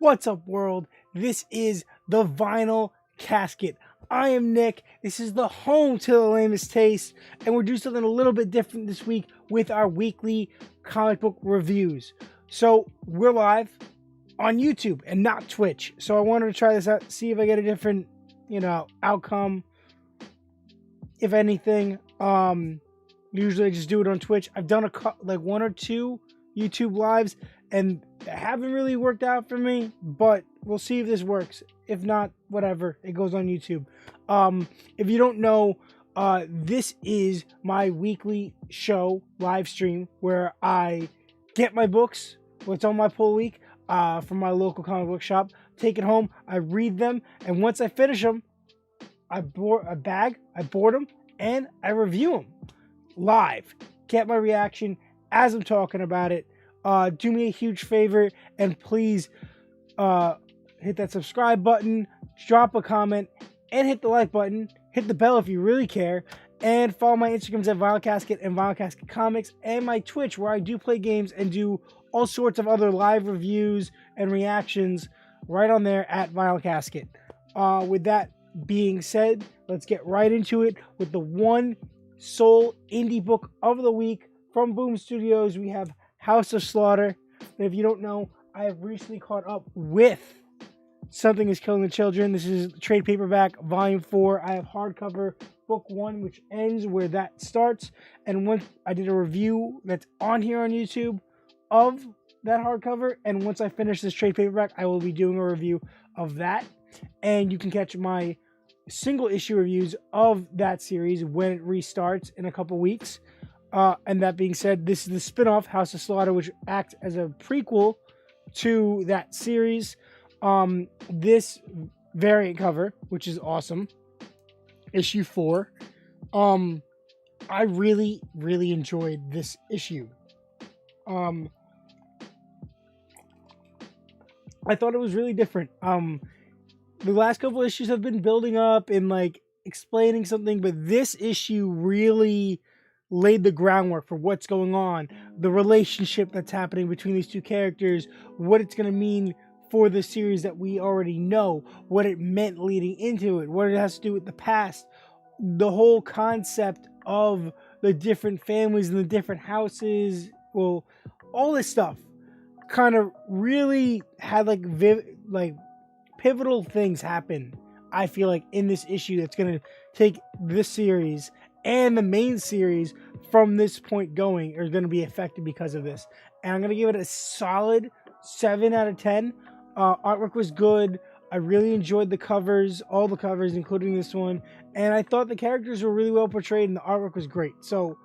What's up, world? This is the Vinyl Casket. I am Nick. This is the home to the lamest taste, and we're doing something a little bit different this week with our weekly comic book reviews. So we're live on YouTube and not Twitch. So I wanted to try this out, see if I get a different, outcome. If anything, usually I just do it on Twitch. I've done one or two YouTube lives, and they haven't really worked out for me, but we'll see if this works. If not, whatever, it goes on YouTube. If you don't know, this is my weekly show live stream where I get my books, what's on my pull week, from my local comic book shop, take it home, I read them, and once I finish them, I board them, and I review them live. Get my reaction as I'm talking about it. Do me a huge favor and please hit that subscribe button, drop a comment, and hit the like button. Hit the bell if you really care. And follow my Instagrams at Vinyl Casket and Vinyl Casket Comics, and my Twitch where I do play games and do all sorts of other live reviews and reactions right on there at Vinyl Casket. With that being said, let's get right into it with the one sole indie book of the week from Boom Studios. We have House of Slaughter. And if you don't know, I have recently caught up with Something is Killing the Children. This is trade paperback, volume 4. I have hardcover book 1, which ends where that starts. And once I did a review that's on here on YouTube of that hardcover. And once I finish this trade paperback, I will be doing a review of that. And you can catch my single issue reviews of that series when it restarts in a couple weeks. And that being said, this is the spin-off, House of Slaughter, which acts as a prequel to that series. This variant cover, which is awesome, issue 4. I really, really enjoyed this issue. I thought it was really different. The last couple issues have been building up and explaining something, but this issue really laid the groundwork for what's going on, the relationship that's happening between these two characters, what it's going to mean for the series that we already know, what it meant leading into it, what it has to do with the past, the whole concept of the different families and the different houses. Well, all this stuff kind of really had pivotal things happen, I feel like, in this issue that's going to take this series and the main series from this point going are going to be affected because of this. And I'm going to give it a solid 7 out of 10. Artwork was good. I really enjoyed the covers, all the covers, including this one. And I thought the characters were really well portrayed and the artwork was great. So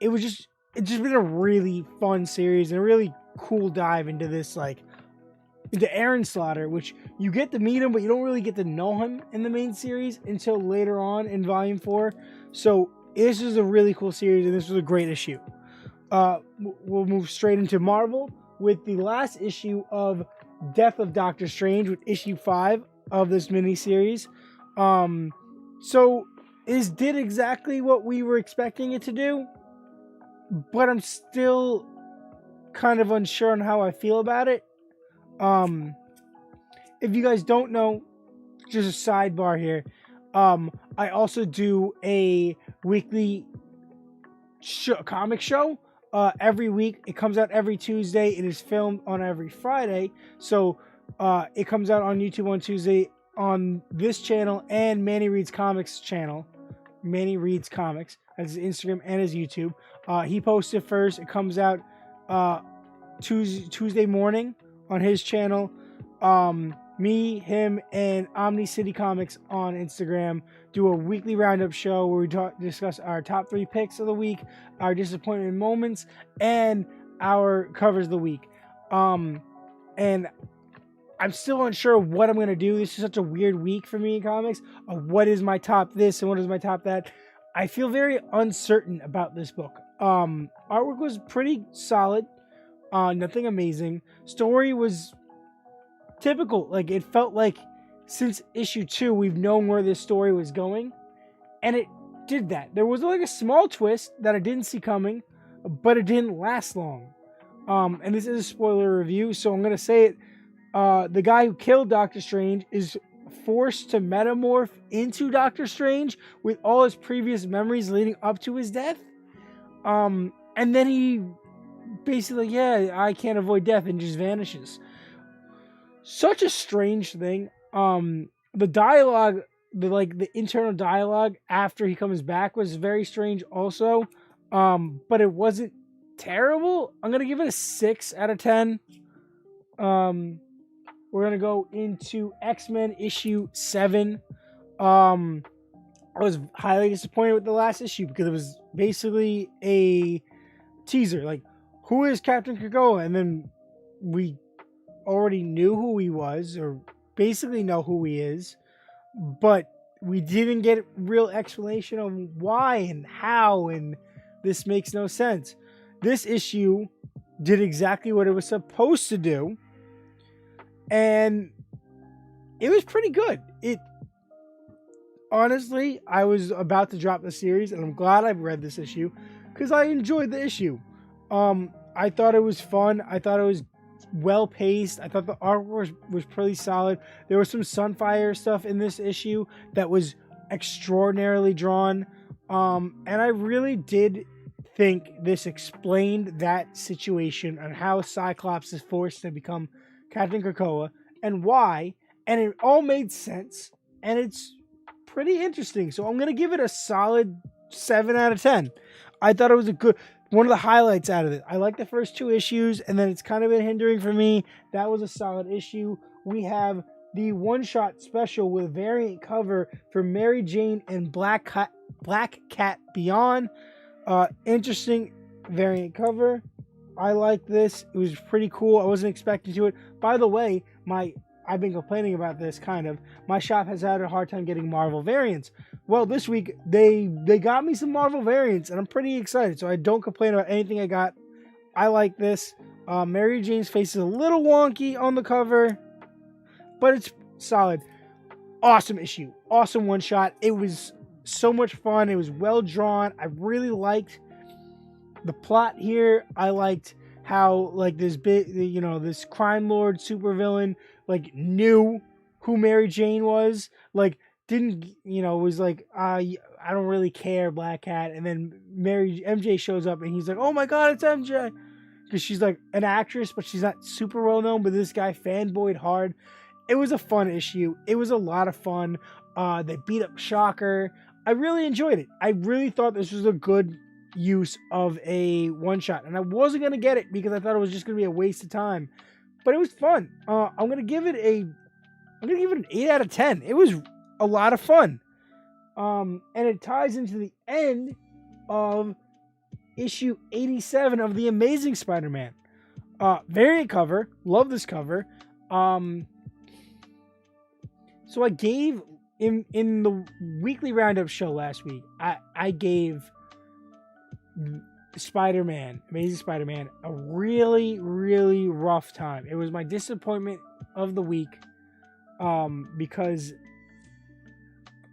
it's just been a really fun series and a really cool dive into this, into Aaron Slaughter, which you get to meet him, but you don't really get to know him in the main series until later on in volume 4. So this is a really cool series, and this was a great issue. We'll move straight into Marvel with the last issue of Death of Doctor Strange, with issue 5 of this miniseries. So it did exactly what we were expecting it to do, but I'm still kind of unsure on how I feel about it. If you guys don't know, just a sidebar here, I also do a weekly comic show every week. It comes out every Tuesday. It is filmed on every Friday. So it comes out on YouTube on Tuesday on this channel and Manny Reads Comics channel. Manny Reads Comics, that's his Instagram and his YouTube. He posts it first. It comes out Tuesday morning on his channel. Me, him, and Omni City Comics on Instagram do a weekly roundup show where we discuss our top 3 picks of the week, our disappointment moments, and our covers of the week. And I'm still unsure of what I'm going to do. This is such a weird week for me in comics, of what is my top this and what is my top that. I feel very uncertain about this book. Artwork was pretty solid. Nothing amazing. Story was typical. It felt like since issue 2 we've known where this story was going, and it did that. There was a small twist that I didn't see coming, but it didn't last long. And this is a spoiler review, so I'm gonna say it. the guy who killed Doctor Strange is forced to metamorph into Doctor Strange with all his previous memories leading up to his death. And then he basically, yeah, I can't avoid death, and just vanishes. Such a strange thing. The dialogue, the internal dialogue after he comes back was very strange also. But it wasn't terrible. I'm gonna give it a 6 out of 10. We're gonna go into X-Men issue 7. I was highly disappointed with the last issue because it was basically a teaser, like, who is Captain Krakoa? And then we already knew who he was, or basically know who he is, but we didn't get real explanation of why and how, and this makes no sense. This issue did exactly what it was supposed to do, and it was pretty good. Honestly, I was about to drop the series, and I'm glad I read this issue because I enjoyed the issue. I thought it was fun. I thought it was well paced. I thought the artwork was pretty solid. There was some Sunfire stuff in this issue that was extraordinarily drawn. And I really did think this explained that situation on how Cyclops is forced to become Captain Krakoa and why. And it all made sense. And it's pretty interesting. So I'm going to give it a solid 7 out of 10. I thought it was one of the highlights out of it. I like the first 2 issues, and then it's kind of been hindering for me. That was a solid issue. We have the one-shot special with variant cover for Mary Jane and Black Cat Beyond. Interesting variant cover. I like this. It was pretty cool. I wasn't expecting to it. By the way, I've been complaining about this kind of. My shop has had a hard time getting Marvel variants. Well, this week they got me some Marvel variants, and I'm pretty excited. So I don't complain about anything I got. I like this. Mary Jane's face is a little wonky on the cover, but it's solid. Awesome issue. Awesome one shot. It was so much fun. It was well drawn. I really liked the plot here. I liked how this crime lord supervillain knew who Mary Jane was. Was like, I don't really care, Black Cat. And then MJ shows up and he's like, oh my God, it's MJ. Because she's like an actress, but she's not super well known. But this guy fanboyed hard. It was a fun issue. It was a lot of fun. They beat up Shocker. I really enjoyed it. I really thought this was a good use of a one shot. And I wasn't going to get it because I thought it was just going to be a waste of time. But it was fun. I'm going to give it an 8 out of 10. It was a lot of fun. And it ties into the end of issue 87 of The Amazing Spider-Man. Variant cover. Love this cover. So I gave, in the weekly roundup show last week, I gave Spider-Man, Amazing Spider-Man, a really, really rough time. It was my disappointment of the week. Because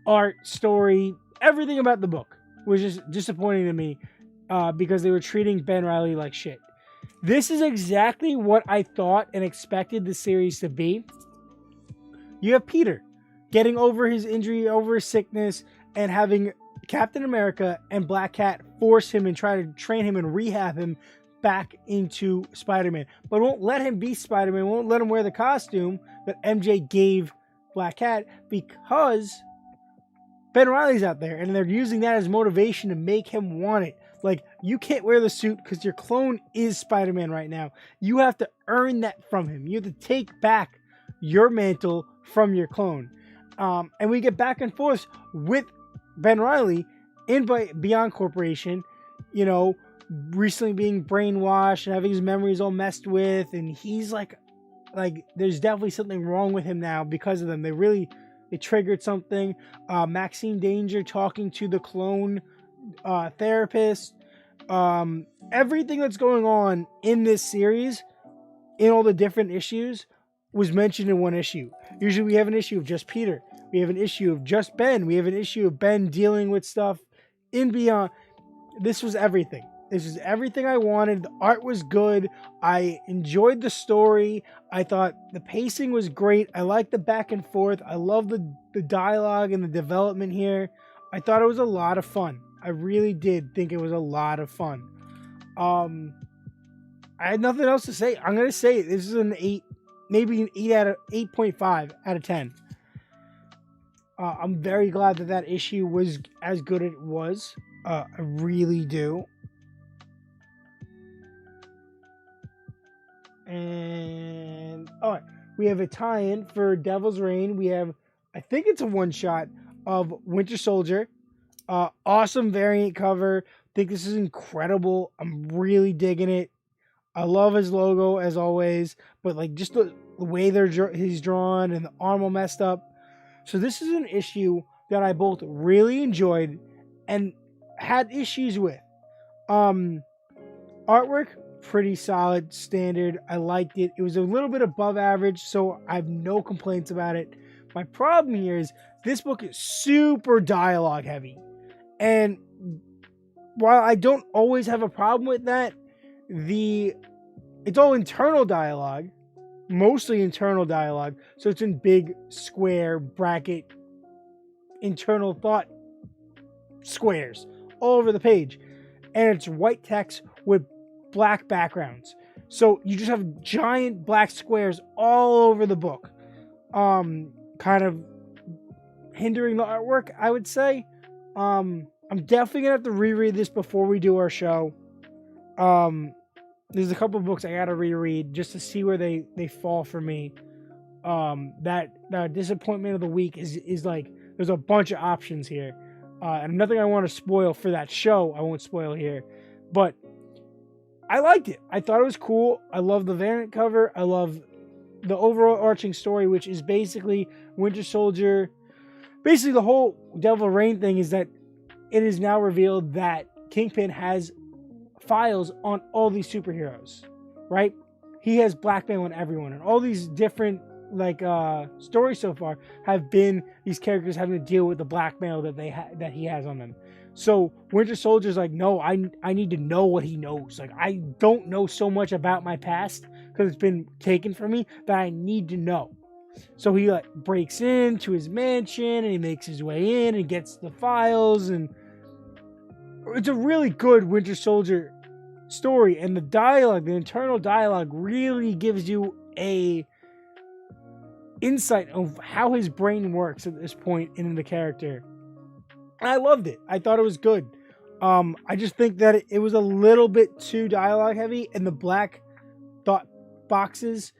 art, story, everything about the book was just disappointing to me because they were treating Ben Reilly like shit. This is exactly what I thought and expected the series to be. You have Peter getting over his injury, over his sickness, and having Captain America and Black Cat force him and try to train him and rehab him back into Spider-Man. But won't let him be Spider-Man, won't let him wear the costume that MJ gave Black Cat because Ben Reilly's out there and they're using that as motivation to make him want it. Like, you can't wear the suit because your clone is Spider-Man right now. You have to earn that from him. You have to take back your mantle from your clone. And we get back and forth with Ben Reilly in Beyond Corporation, recently being brainwashed and having his memories all messed with. And he's like there's definitely something wrong with him now because of them. They triggered something. Maxine Danger talking to the clone therapist. Everything that's going on in this series, in all the different issues, was mentioned in one issue. Usually we have an issue of just Peter. We have an issue of just Ben. We have an issue of Ben dealing with stuff in Beyond. This was everything. This is everything I wanted. The art was good. I enjoyed the story. I thought the pacing was great. I liked the back and forth. I love the dialogue and the development here. I thought it was a lot of fun. I really did think it was a lot of fun. I had nothing else to say. I'm gonna say this is an 8, maybe an 8.5 out of 10. I'm very glad that issue was as good as it was. I really do. And all right, we have a tie-in for Devil's Reign. We have, I think it's a one-shot of Winter Soldier. Awesome variant cover. Think this is incredible. I'm really digging it. I love his logo as always, but like just the way he's drawn and the arm all messed up. So this is an issue that I both really enjoyed and had issues with. Artwork, pretty solid, standard. I liked it. It was a little bit above average, so I have no complaints about it. My problem here is this book is super dialogue heavy. And while I don't always have a problem with that, it's all internal dialogue, mostly internal dialogue. So it's in big square bracket internal thought squares all over the page. And it's white text with black backgrounds. So you just have giant black squares all over the book. Kind of hindering the artwork, I would say. I'm definitely gonna have to reread this before we do our show. There's a couple of books I gotta reread just to see where they fall for me. That disappointment of the week is like there's a bunch of options here. And nothing I want to spoil for that show, I won't spoil here. But I liked it. I thought it was cool. I love the variant cover. I love the overall arching story, which is basically Winter Soldier. Basically, the whole Devil Reign thing is that it is now revealed that Kingpin has files on all these superheroes, right? He has blackmail on everyone, and all these different stories so far have been these characters having to deal with the blackmail that he has on them. So Winter Soldier's like, no, I need to know what he knows. Like, I don't know so much about my past because it's been taken from me that I need to know. So he breaks into his mansion and he makes his way in and gets the files, and it's a really good Winter Soldier story. And the internal dialogue really gives you a insight of how his brain works at this point in the character. And I loved it. I thought it was good. I just think that it was a little bit too dialogue heavy, and the black dot boxes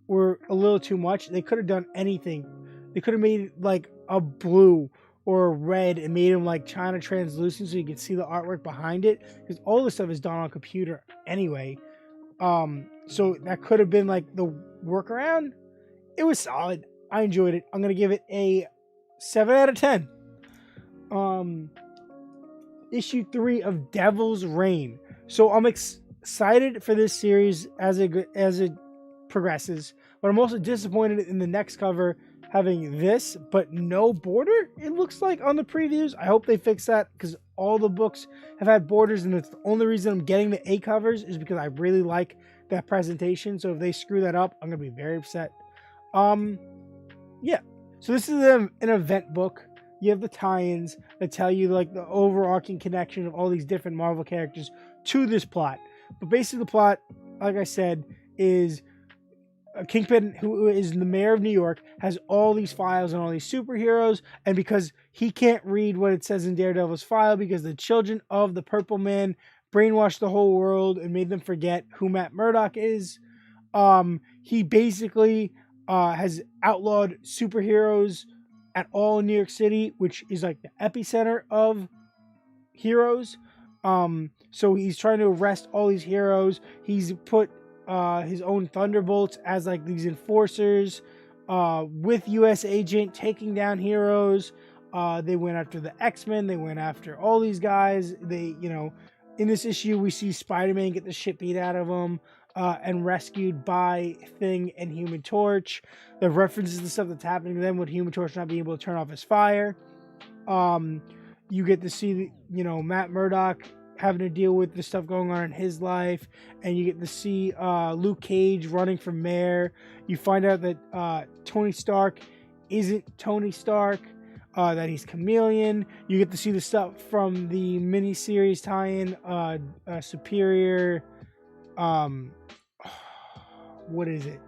were a little too much. They could have done anything. They could have made like a blue or a red and made them like China translucent so you could see the artwork behind it, because all this stuff is done on computer anyway. So that could have been like the workaround. It was solid. I enjoyed it. I'm gonna give it a 7 out of 10. Issue 3 of Devil's Reign. So I'm excited for this series as it progresses, but I'm also disappointed in the next cover having this but no border, it looks like, on the previews. I hope they fix that, because all the books have had borders, and it's the only reason I'm getting the A covers is because I really like that presentation. So if they screw that up, I'm gonna be very upset. Yeah, so this is an event book. You have the tie-ins that tell you like the overarching connection of all these different Marvel characters to this plot. But basically the plot, like I said, is Kingpin, who is the mayor of New York, has all these files on all these superheroes, and because he can't read what it says in Daredevil's file because the children of the Purple Man brainwashed the whole world and made them forget who Matt Murdock is, he basically has outlawed superheroes at all in New York City, which is like the epicenter of heroes. So he's trying to arrest all these heroes. He's put his own Thunderbolts as like these enforcers with US Agent taking down heroes. They went after the XMen. They went after all these guys. In this issue, we see SpiderMan get the shit beat out of him and rescued by Thing and Human Torch. The references to stuff that's happening to them with Human Torch not being able to turn off his fire. You get to see, Matt Murdock having to deal with the stuff going on in his life, and you get to see Luke Cage running for mayor. You find out that Tony Stark isn't Tony Stark, that he's Chameleon. You get to see the stuff from the miniseries tie-in, Superior, what is it?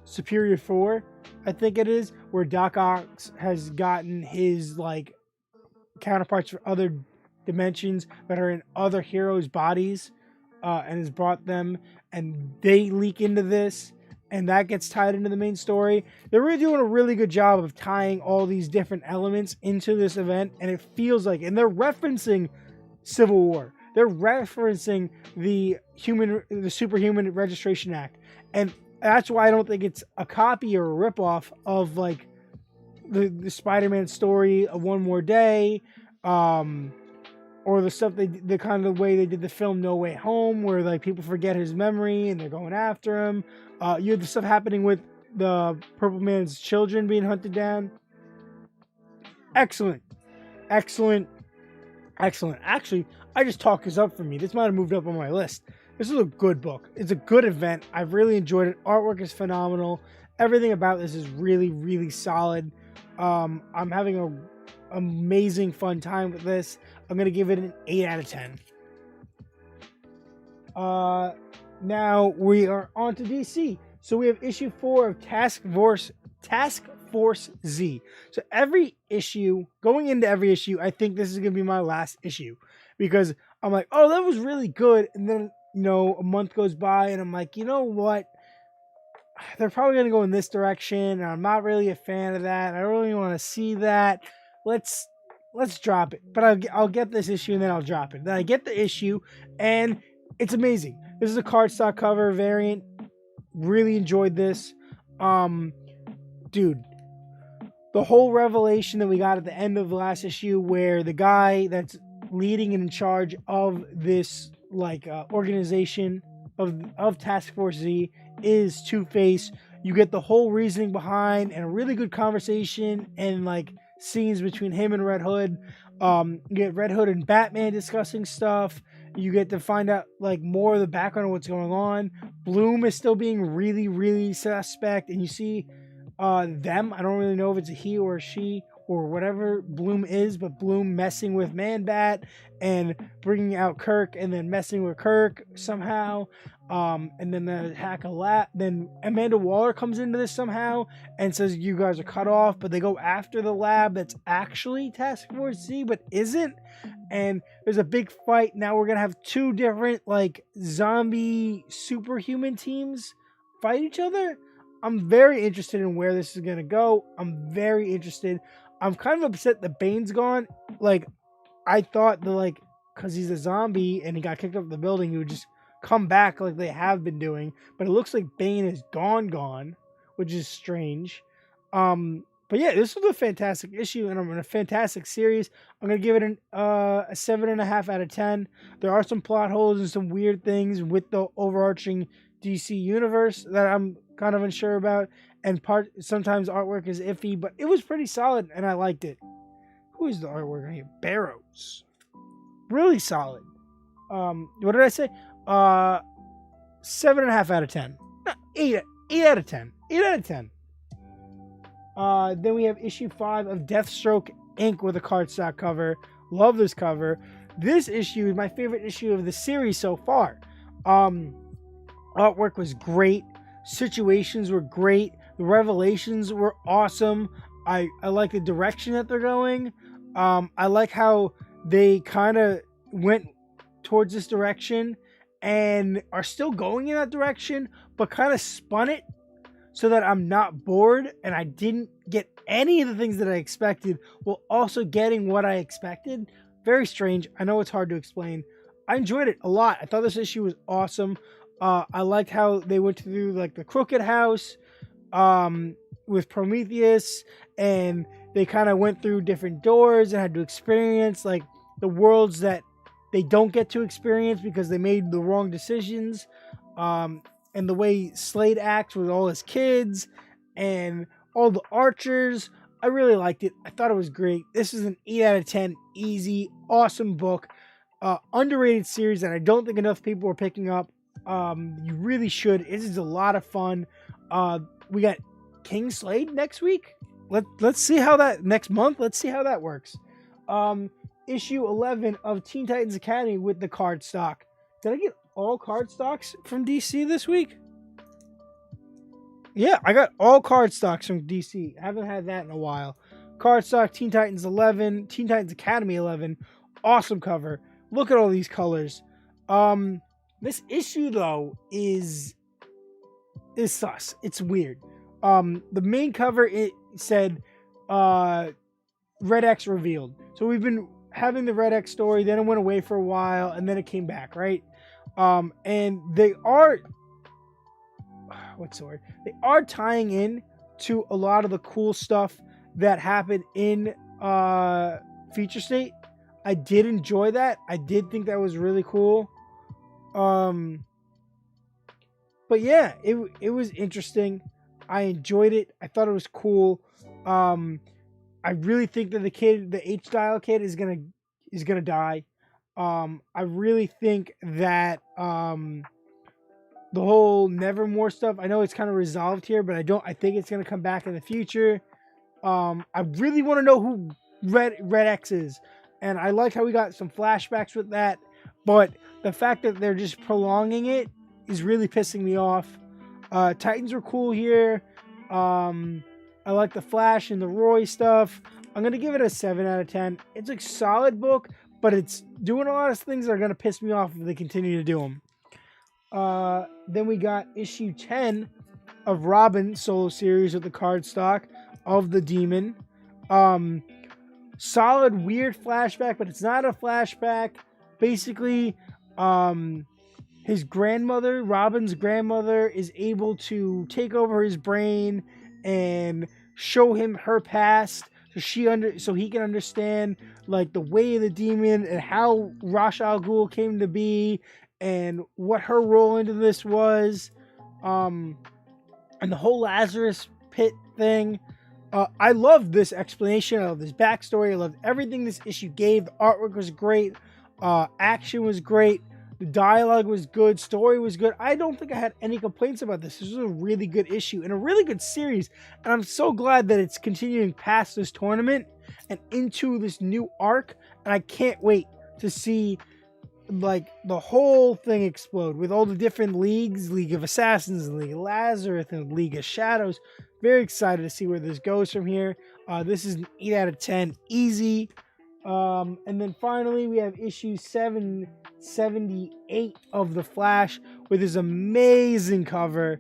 Superior 4, I think it is, where Doc Ock has gotten his like counterparts for other dimensions that are in other heroes' bodies, and has brought them, and they leak into this, and that gets tied into the main story. They're really doing a really good job of tying all these different elements into this event, and it feels like, and they're referencing Civil War. They're referencing the Superhuman Registration Act, and that's why I don't think it's a copy or a ripoff of like the Spider-Man story of One More Day, or the stuff the kind of way they did the film No Way Home, where like people forget his memory and they're going after him. You have the stuff happening with the Purple Man's children being hunted down. Excellent. Actually, I just talked this up for me. This might have moved up on my list. This is a good book. It's a good event. I've really enjoyed it. Artwork is phenomenal. Everything about this is really, really solid. I'm having an amazing fun time with this. I'm going to give it an 8 out of 10. Now we are on to DC. So we have issue 4 of Task Force Z. So every issue, going into every issue, I think this is going to be my last issue, because I'm like, oh, that was really good. And then, you know, a month goes by and I'm like, you know what? They're probably going to go in this direction, and I'm not really a fan of that. I don't really want to see that. Let's drop it. But I'll get this issue and then I'll drop it. Then I get the issue and it's amazing. This is a cardstock cover variant. Really enjoyed this. Dude, the whole revelation that we got at the end of the last issue, where the guy that's leading and in charge of this like organization of Task Force Z is Two-Face. You get the whole reasoning behind, and a really good conversation and like scenes between him and Red Hood. You get Red Hood and Batman discussing stuff. You get to find out like more of the background of what's going on. Bloom is still being really, really suspect, and you see them. I don't really know if it's a he or a she or whatever Bloom is, but Bloom messing with Man-Bat and bringing out Kirk, and then messing with Kirk somehow. And then the hack a lab. Then Amanda Waller comes into this somehow and says you guys are cut off, but they go after the lab that's actually Task Force Z but isn't. And there's a big fight. Now we're gonna have two different like zombie superhuman teams fight each other. I'm very interested in where this is gonna go. I'm very interested. I'm kind of upset that Bane's gone. Like, I thought that, like, because he's a zombie and he got kicked up the building, he would just come back like they have been doing. But it looks like Bane is gone, which is strange. But yeah, this was a fantastic issue, and I'm in a fantastic series. I'm going to give it a 7.5 out of 10. There are some plot holes and some weird things with the overarching DC universe that I'm kind of unsure about, and sometimes artwork is iffy, but it was pretty solid and I liked it. Who is the artwork here? Barrows. Really solid. What did I say? 7.5 out of 10. No, 8 out of 10. 8 out of 10. Then we have issue 5 of Deathstroke Inc. with a cardstock cover. Love this cover. This issue is my favorite issue of the series so far. Artwork was great. Situations were great. The revelations were awesome. I like the direction that they're going. I like how they kind of went towards this direction and are still going in that direction, but kind of spun it so that I'm not bored and I didn't get any of the things that I expected while also getting what I expected. Very strange. I know it's hard to explain. I enjoyed it a lot. I thought this issue was awesome. I liked how they went through like the Crooked House with Prometheus, and they kind of went through different doors and had to experience like the worlds that they don't get to experience because they made the wrong decisions. And the way Slade acts with all his kids and all the archers. I really liked it. I thought it was great. This is an 8 out of 10. Easy, awesome book. Underrated series that I don't think enough people are picking up. You really should. It is a lot of fun. We got King Slade next week. Let's see how that next month. Let's see how that works. Issue 11 of Teen Titans Academy with the card stock. Did I get all card stocks from DC this week? Yeah, I got all card stocks from DC. I haven't had that in a while. Card stock, Teen Titans 11, Teen Titans Academy 11. Awesome cover. Look at all these colors. This issue though is sus. It's weird. The main cover, it said Red X revealed. So we've been having the Red X story, then it went away for a while, and then it came back, right? And they are They are tying in to a lot of the cool stuff that happened in Feature State. I did enjoy that. I did think that was really cool. But yeah, it was interesting. I enjoyed it. I thought it was cool. I really think that the H-Style kid is gonna die. I really think that the whole Nevermore stuff, I know it's kind of resolved here, but I think it's gonna come back in the future. I really want to know who Red X is, and I like how we got some flashbacks with that, but the fact that they're just prolonging it is really pissing me off. Titans were cool here. I like the Flash and the Roy stuff. I'm going to give it a 7 out of 10. It's a solid book, but it's doing a lot of things that are going to piss me off if they continue to do them. Then we got issue 10 of Robin solo series with the card stock of the Demon. Solid, weird flashback, but it's not a flashback. Basically, his grandmother, Robin's grandmother, is able to take over his brain and show him her past, so he can understand like the way of the Demon and how Ra's al Ghul came to be and what her role into this was, and the whole Lazarus pit thing. I loved this explanation. I love this backstory. I loved everything this issue gave. The artwork was great. Action was great. The dialogue was good. Story was good. I don't think I had any complaints about this. This was a really good issue and a really good series. And I'm so glad that it's continuing past this tournament and into this new arc. And I can't wait to see like the whole thing explode with all the different leagues, League of Assassins, League of Lazarus, and League of Shadows. Very excited to see where this goes from here. This is an 8 out of 10. Easy. And then finally we have issue 778 of The Flash with his amazing cover.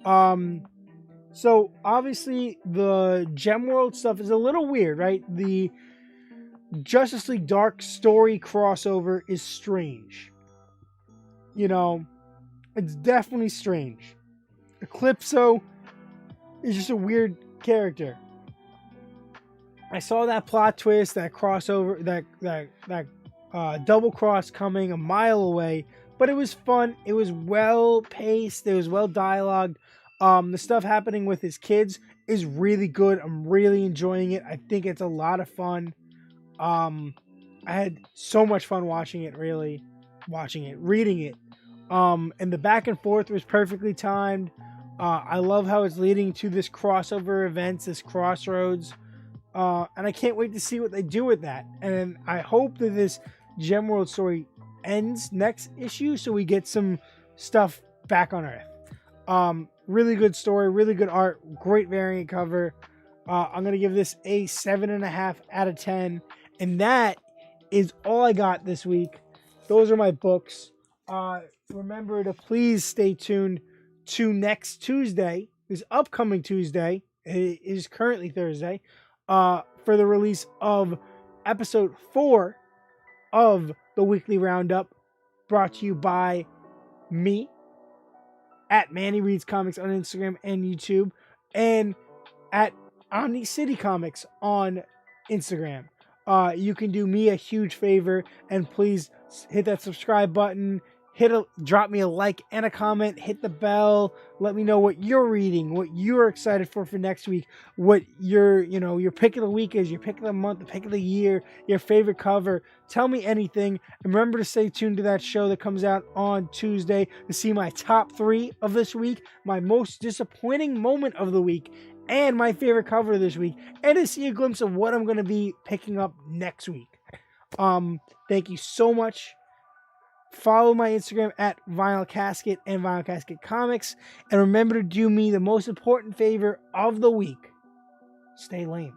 So obviously the Gemworld stuff is a little weird, right? The Justice League Dark story crossover is strange. You know, it's definitely strange. Eclipso is just a weird character. I saw that plot twist, that crossover, that double cross coming a mile away, but it was fun. It was well paced. It was well dialogued. The stuff happening with his kids is really good. I'm really enjoying it. I think it's a lot of fun. I had so much fun reading it. And the back and forth was perfectly timed. I love how it's leading to this crossover events, this crossroads. And I can't wait to see what they do with that. And I hope that this Gemworld story ends next issue so we get some stuff back on Earth. Really good story, really good art, great variant cover. I'm going to give this a 7.5 out of 10. And that is all I got this week. Those are my books. Remember to please stay tuned to next Tuesday, this upcoming Tuesday. It is currently Thursday. For the release of episode 4 of the Weekly Roundup, brought to you by me at Manny Reads Comics on Instagram and YouTube, and at Omni City Comics on Instagram. You can do me a huge favor and please hit that subscribe button, drop me a like and a comment, hit the bell, let me know what you're reading, what you're excited for next week, what your pick of the week is, your pick of the month, the pick of the year, your favorite cover. Tell me anything, and remember to stay tuned to that show that comes out on Tuesday to see my top 3 of this week, my most disappointing moment of the week, and my favorite cover this week, and to see a glimpse of what I'm going to be picking up next week. Thank you so much. Follow my Instagram at Vinyl Casket and Vinyl Casket Comics. And remember to do me the most important favor of the week. Stay lame.